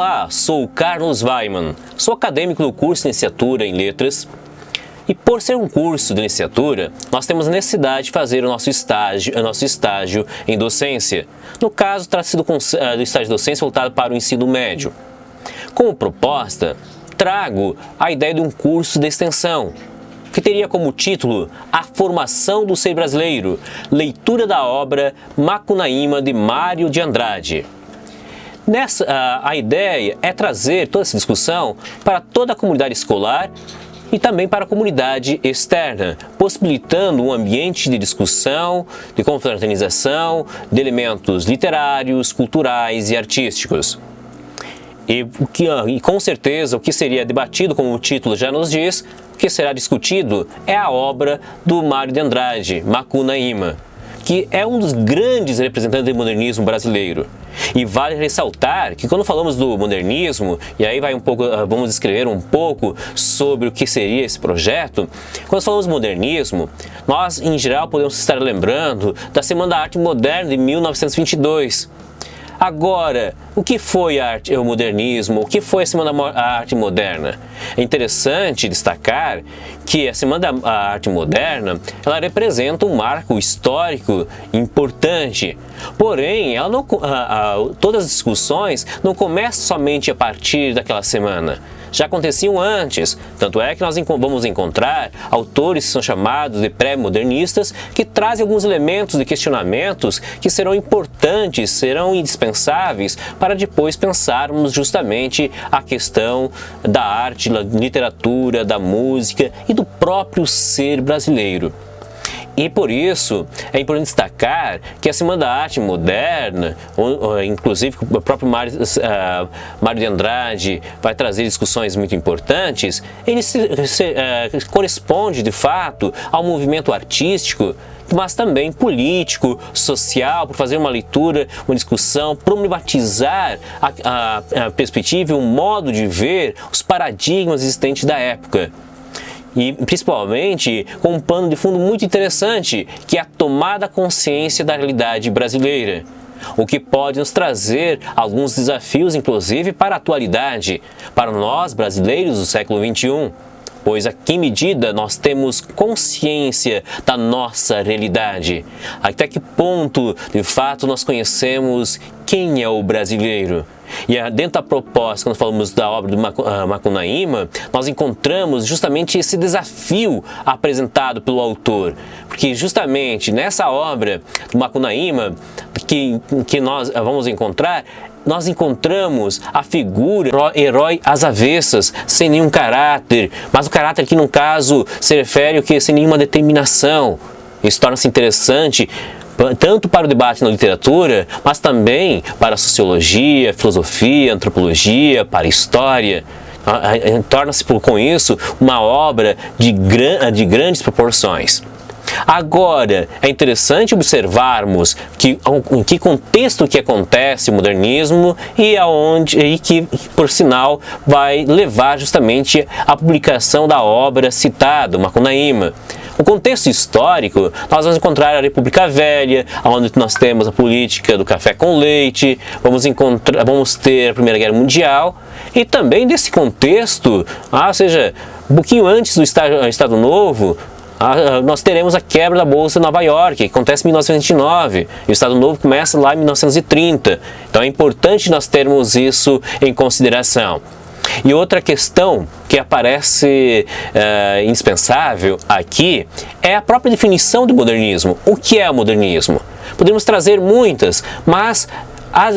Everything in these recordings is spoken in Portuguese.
Olá, sou o Carlos Weiman, sou acadêmico do curso de Licenciatura em Letras e por ser um curso de licenciatura, nós temos a necessidade de fazer o nosso estágio em docência. No caso, trata-se do estágio de docência voltado para o ensino médio. Como proposta, trago a ideia de um curso de extensão, que teria como título A Formação do Ser Brasileiro, leitura da obra Macunaíma de Mário de Andrade. A ideia é trazer toda essa discussão para toda a comunidade escolar e também para a comunidade externa, possibilitando um ambiente de discussão, de confraternização, de elementos literários, culturais e artísticos. E com certeza o que seria debatido, como o título já nos diz, o que será discutido é a obra do Mário de Andrade, Macunaíma, que é um dos grandes representantes do modernismo brasileiro. E vale ressaltar que quando falamos do modernismo, e aí vamos descrever um pouco sobre o que seria esse projeto, quando falamos modernismo, nós em geral podemos estar lembrando da Semana da Arte Moderna de 1922. Agora, o que foi o modernismo? O que foi a Semana da Arte Moderna? É interessante destacar que a Semana da Arte Moderna ela representa um marco histórico importante. Porém, todas as discussões não começam somente a partir daquela semana. Já aconteciam antes, tanto é que nós vamos encontrar autores que são chamados de pré-modernistas que trazem alguns elementos de questionamentos que serão importantes, serão indispensáveis para depois pensarmos justamente a questão da arte, da literatura, da música e do próprio ser brasileiro. E por isso é importante destacar que a Semana da Arte Moderna, inclusive o próprio Mário de Andrade vai trazer discussões muito importantes, ele corresponde de fato ao movimento artístico, mas também político, social, por fazer uma leitura, uma discussão, problematizar a perspectiva e o modo de ver os paradigmas existentes da época. E principalmente com um pano de fundo muito interessante, que é a tomada consciência da realidade brasileira, o que pode nos trazer alguns desafios, inclusive para a atualidade, para nós brasileiros do século XXI, pois a que medida nós temos consciência da nossa realidade, até que ponto de fato nós conhecemos quem é o brasileiro. E dentro da proposta, quando falamos da obra do Macunaíma, nós encontramos justamente esse desafio apresentado pelo autor. Porque justamente nessa obra do Macunaíma, que nós vamos encontrar, nós encontramos a figura herói às avessas, sem nenhum caráter, mas o caráter aqui no caso se refere ao que sem nenhuma determinação. Isso torna-se interessante tanto para o debate na literatura, mas também para a sociologia, filosofia, antropologia, para a história. Torna-se com isso uma obra de grandes proporções. Agora, é interessante observarmos em que contexto que acontece o modernismo e que, por sinal, vai levar justamente à publicação da obra citada, Macunaíma. No contexto histórico, nós vamos encontrar a República Velha, onde nós temos a política do café com leite, vamos ter a Primeira Guerra Mundial, e também desse contexto, ou seja, um pouquinho antes do Estado Novo, nós teremos a quebra da Bolsa de Nova York, que acontece em 1929, e o Estado Novo começa lá em 1930. Então é importante nós termos isso em consideração. E outra questão que aparece indispensável aqui é a própria definição do modernismo. O que é o modernismo? Podemos trazer muitas, mas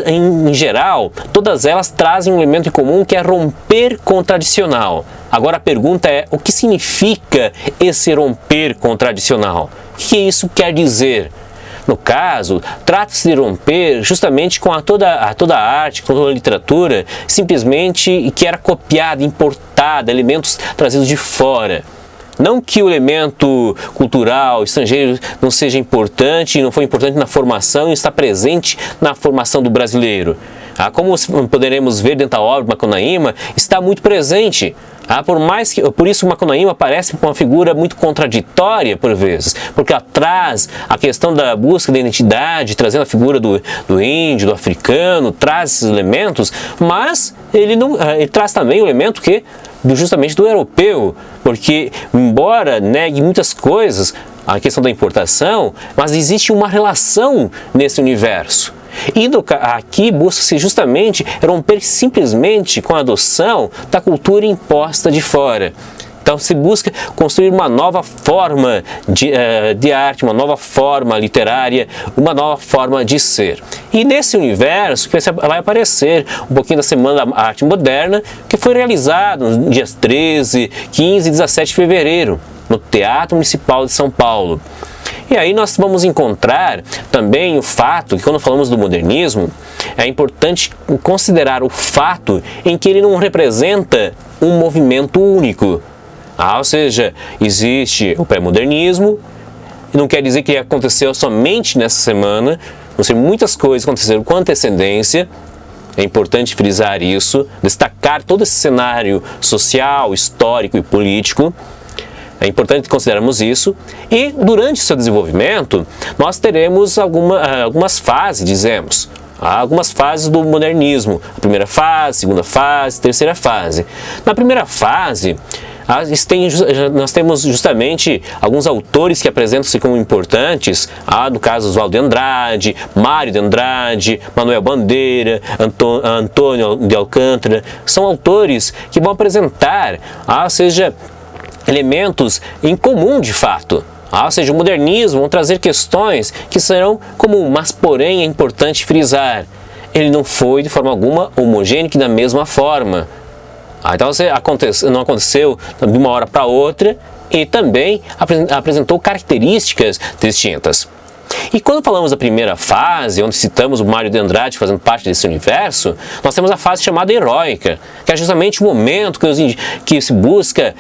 em geral, todas elas trazem um elemento em comum que é romper com o tradicional. Agora a pergunta é, o que significa esse romper com o tradicional? O que isso quer dizer? No caso, trata-se de romper justamente com toda a arte, com toda a literatura, simplesmente que era copiada, importada, elementos trazidos de fora. Não que o elemento cultural estrangeiro não seja importante, não foi importante na formação e está presente na formação do brasileiro. Como poderemos ver dentro da obra de Macunaíma, está muito presente. Por isso Macunaíma parece uma figura muito contraditória por vezes, porque ela traz a questão da busca da identidade, trazendo a figura do índio, do africano, traz esses elementos, mas ele traz também o elemento justamente do europeu, porque embora negue muitas coisas, a questão da importação, mas existe uma relação nesse universo. E aqui busca-se justamente romper simplesmente com a adoção da cultura imposta de fora. Então se busca construir uma nova forma de arte, uma nova forma literária, uma nova forma de ser. E nesse universo que vai aparecer um pouquinho da Semana da Arte Moderna, que foi realizado nos dias 13, 15 e 17 de fevereiro, no Teatro Municipal de São Paulo. E aí nós vamos encontrar também o fato que quando falamos do modernismo, é importante considerar o fato em que ele não representa um movimento único. Ou seja, existe o pré-modernismo, e não quer dizer que aconteceu somente nessa semana, não sei, muitas coisas aconteceram com antecedência. É importante frisar isso, destacar todo esse cenário social, histórico e político. É importante considerarmos isso. E durante o seu desenvolvimento, nós teremos algumas fases, dizemos. Há algumas fases do modernismo. A primeira fase, segunda fase, terceira fase. Na primeira fase, nós temos justamente alguns autores que apresentam-se como importantes, no caso Oswaldo de Andrade, Mário de Andrade, Manuel Bandeira, Antônio de Alcântara. São autores que vão apresentar, elementos em comum de fato. Ou seja, o modernismo vão trazer questões que serão comuns, mas porém é importante frisar, ele não foi de forma alguma homogêneo da mesma forma. Então não aconteceu de uma hora para outra e também apresentou características distintas. E quando falamos da primeira fase, onde citamos o Mário de Andrade fazendo parte desse universo, nós temos a fase chamada heróica, que é justamente o momento que se busca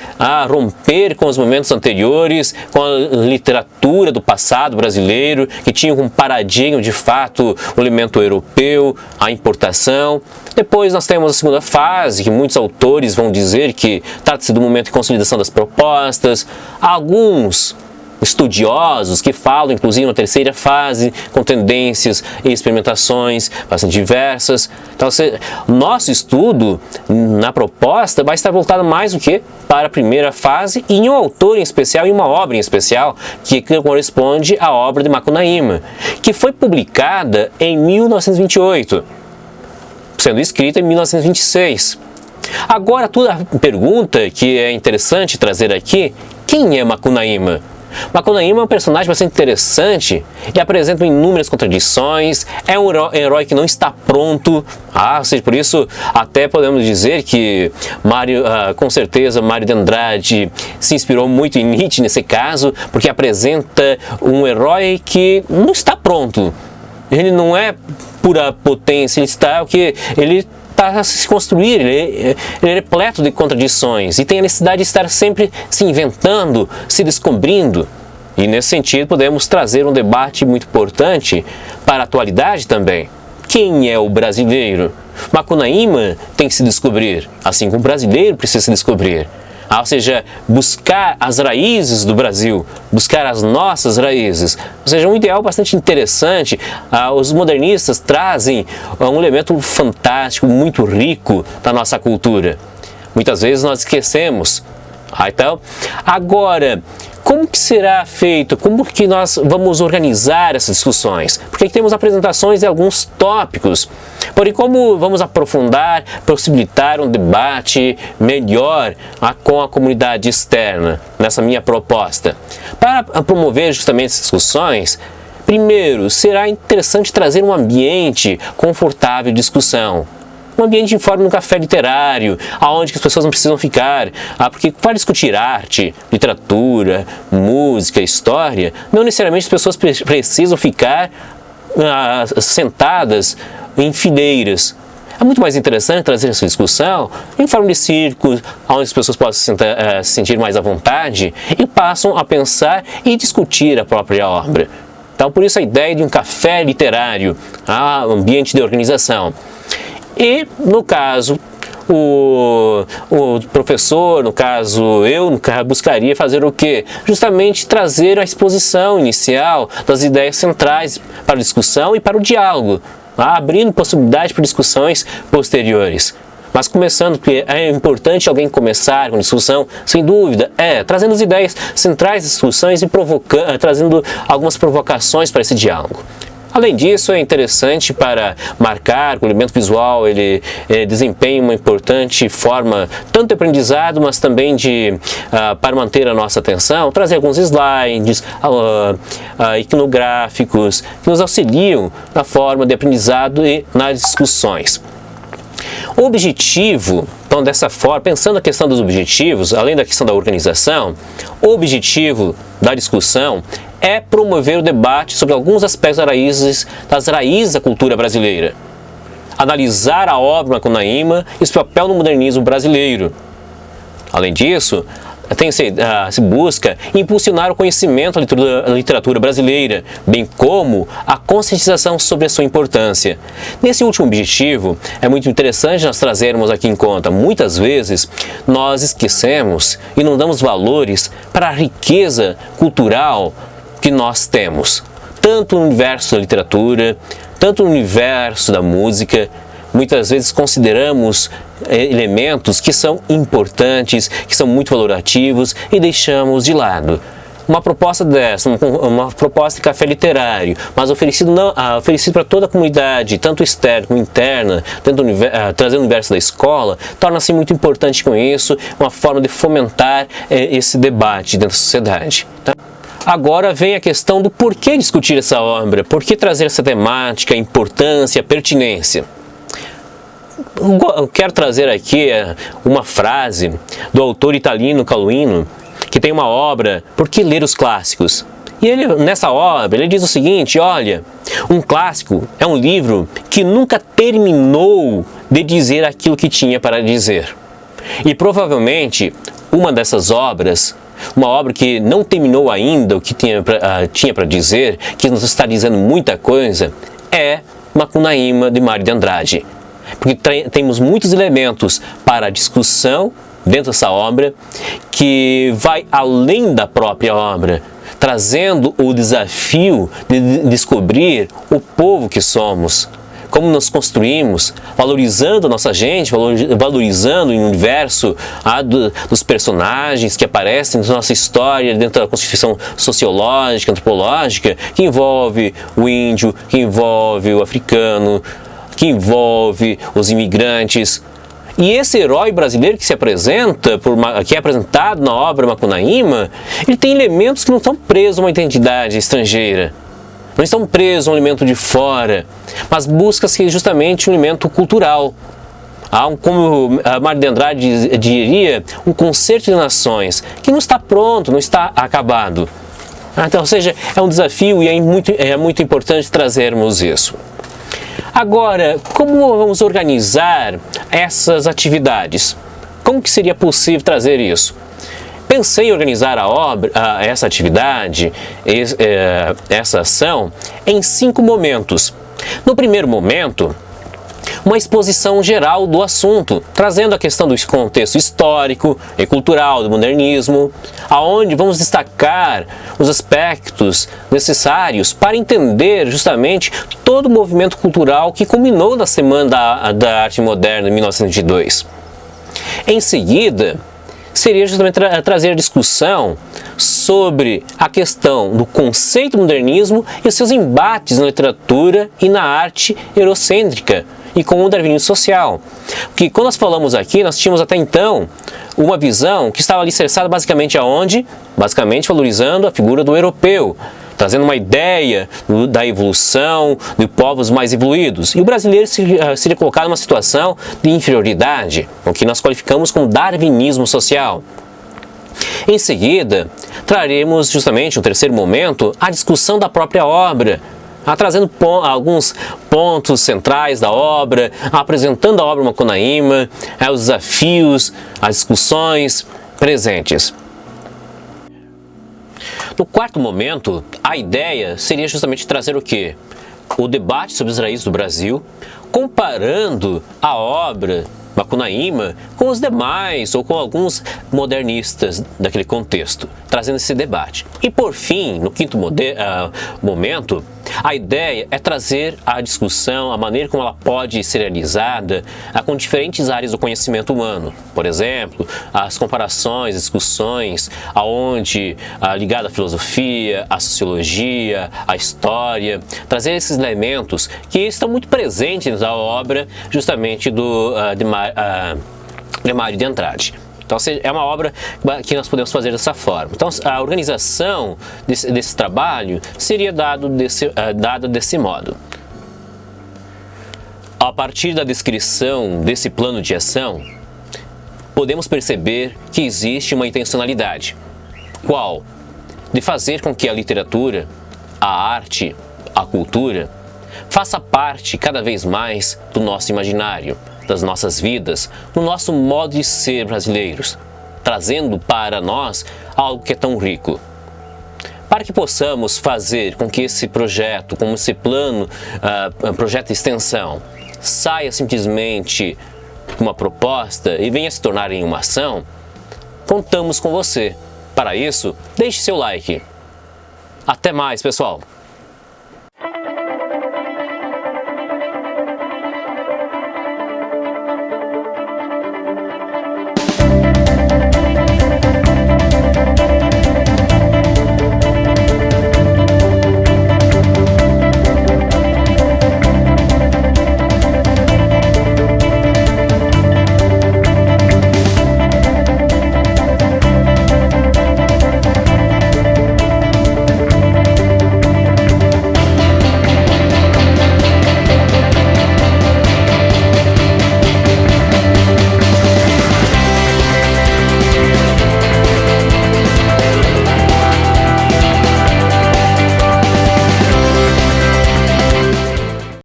romper com os momentos anteriores, com a literatura do passado brasileiro, que tinha como paradigma de fato o elemento europeu, a importação. Depois nós temos a segunda fase, que muitos autores vão dizer que trata-se do momento de consolidação das propostas. Alguns estudiosos que falam, inclusive, na terceira fase, com tendências e experimentações bastante diversas. Então, nosso estudo na proposta vai estar voltado mais do que para a primeira fase e em um autor em especial, em uma obra em especial, que corresponde à obra de Macunaíma, que foi publicada em 1928, sendo escrita em 1926. Agora, a pergunta que é interessante trazer aqui, quem é Macunaíma? Macunaíma é um personagem bastante interessante e apresenta inúmeras contradições, é um herói que não está pronto, ou seja, por isso até podemos dizer que com certeza Mário de Andrade se inspirou muito em Nietzsche nesse caso, porque apresenta um herói que não está pronto, ele não é pura potência, ele está a se construir, ele é repleto de contradições e tem a necessidade de estar sempre se inventando, se descobrindo. E nesse sentido podemos trazer um debate muito importante para a atualidade também. Quem é o brasileiro? Macunaíma tem que se descobrir, assim como o brasileiro precisa se descobrir. Ou seja, buscar as raízes do Brasil, buscar as nossas raízes. Ou seja, um ideal bastante interessante. Os modernistas trazem um elemento fantástico, muito rico da nossa cultura. Muitas vezes nós esquecemos. Então, agora, como que será feito? Como que nós vamos organizar essas discussões? Porque aqui temos apresentações de alguns tópicos. Porém, como vamos aprofundar, possibilitar um debate melhor com a comunidade externa nessa minha proposta? Para promover justamente essas discussões, primeiro, será interessante trazer um ambiente confortável de discussão. Um ambiente em forma de um café literário, onde as pessoas não precisam ficar, porque para discutir arte, literatura, música, história, não necessariamente as pessoas precisam ficar sentadas em fileiras. É muito mais interessante trazer essa discussão em forma de círculos, onde as pessoas possam se sentir mais à vontade e passam a pensar e discutir a própria obra. Então, por isso a ideia de um café literário, ambiente de organização. E, no caso, o professor, no caso eu, buscaria fazer o quê? Justamente trazer a exposição inicial das ideias centrais para a discussão e para o diálogo, abrindo possibilidade para discussões posteriores. Mas começando, porque é importante alguém começar com discussão, sem dúvida, trazendo as ideias centrais das discussões e trazendo algumas provocações para esse diálogo. Além disso, é interessante para marcar que o elemento visual ele desempenha uma importante forma tanto de aprendizado, mas também para manter a nossa atenção, trazer alguns slides iconográficos que nos auxiliam na forma de aprendizado e nas discussões. O objetivo, então dessa forma, pensando na questão dos objetivos, além da questão da organização, o objetivo da discussão é promover o debate sobre alguns aspectos das raízes da cultura brasileira. Analisar a obra Macunaíma e seu papel no modernismo brasileiro. Além disso, se busca impulsionar o conhecimento da literatura brasileira, bem como a conscientização sobre a sua importância. Nesse último objetivo, é muito interessante nós trazermos aqui em conta, muitas vezes nós esquecemos e não damos valores para a riqueza cultural que nós temos, tanto no universo da literatura, tanto no universo da música. Muitas vezes consideramos elementos que são importantes, que são muito valorativos e deixamos de lado. Uma proposta dessa, uma proposta de café literário, mas oferecido para toda a comunidade, tanto externa como interna, trazendo o universo da escola, torna-se muito importante com isso, uma forma de fomentar esse debate dentro da sociedade. Tá? Agora vem a questão do porquê discutir essa obra, por que trazer essa temática, importância, pertinência. Eu quero trazer aqui uma frase do autor italiano Calvino, que tem uma obra, Por que ler os clássicos? E nessa obra ele diz o seguinte, olha, um clássico é um livro que nunca terminou de dizer aquilo que tinha para dizer. E provavelmente uma dessas obras, uma obra que não terminou ainda o que tinha para dizer, que nos está dizendo muita coisa, é Macunaíma, de Mário de Andrade. Porque temos muitos elementos para a discussão dentro dessa obra, que vai além da própria obra, trazendo o desafio de descobrir o povo que somos, como nos construímos, valorizando a nossa gente, valorizando o universo dos personagens que aparecem na nossa história, dentro da constituição sociológica, antropológica, que envolve o índio, que envolve o africano, que envolve os imigrantes. E esse herói brasileiro que se apresenta, que é apresentado na obra Macunaíma, ele tem elementos que não estão presos a uma identidade estrangeira, não estão presos a um elemento de fora, mas busca-se justamente um elemento cultural. Como Mário de Andrade diria, um concerto de nações, que não está pronto, não está acabado. Então, ou seja, é um desafio e é muito importante trazermos isso. Agora, como vamos organizar essas atividades? Como que seria possível trazer isso? Pensei em organizar essa atividade, essa ação, em 5 momentos. No primeiro momento, uma exposição geral do assunto, trazendo a questão do contexto histórico e cultural do modernismo, aonde vamos destacar os aspectos necessários para entender justamente todo o movimento cultural que culminou na Semana da Arte Moderna em 1922. Em seguida, seria justamente trazer a discussão sobre a questão do conceito modernismo e seus embates na literatura e na arte eurocêntrica e com o darwinismo social. Porque quando nós falamos aqui, nós tínhamos até então uma visão que estava alicerçada basicamente aonde? Basicamente valorizando a figura do europeu, trazendo uma ideia da evolução de povos mais evoluídos. E o brasileiro seria colocado numa situação de inferioridade, o que nós qualificamos como darwinismo social. Em seguida, traremos justamente, no terceiro momento, a discussão da própria obra, trazendo alguns pontos centrais da obra, apresentando a obra Macunaíma, os desafios, as discussões presentes. No quarto momento, a ideia seria justamente trazer o quê? O debate sobre as raízes do Brasil, comparando a obra Macunaíma com os demais ou com alguns modernistas daquele contexto, trazendo esse debate. E por fim, no quinto momento, a ideia é trazer a discussão, a maneira como ela pode ser realizada com diferentes áreas do conhecimento humano. Por exemplo, as comparações, discussões, aonde ligada à filosofia, à sociologia, à história, trazer esses elementos que estão muito presentes na obra justamente de Mário de Andrade. Então, é uma obra que nós podemos fazer dessa forma. Então, a organização desse trabalho seria dada desse modo. A partir da descrição desse plano de ação, podemos perceber que existe uma intencionalidade. Qual? De fazer com que a literatura, a arte, a cultura, faça parte cada vez mais do nosso imaginário, das nossas vidas, no nosso modo de ser brasileiros, trazendo para nós algo que é tão rico. Para que possamos fazer com que esse projeto, como esse plano, projeto de extensão, saia simplesmente uma proposta e venha se tornar em uma ação, contamos com você. Para isso, deixe seu like. Até mais, pessoal!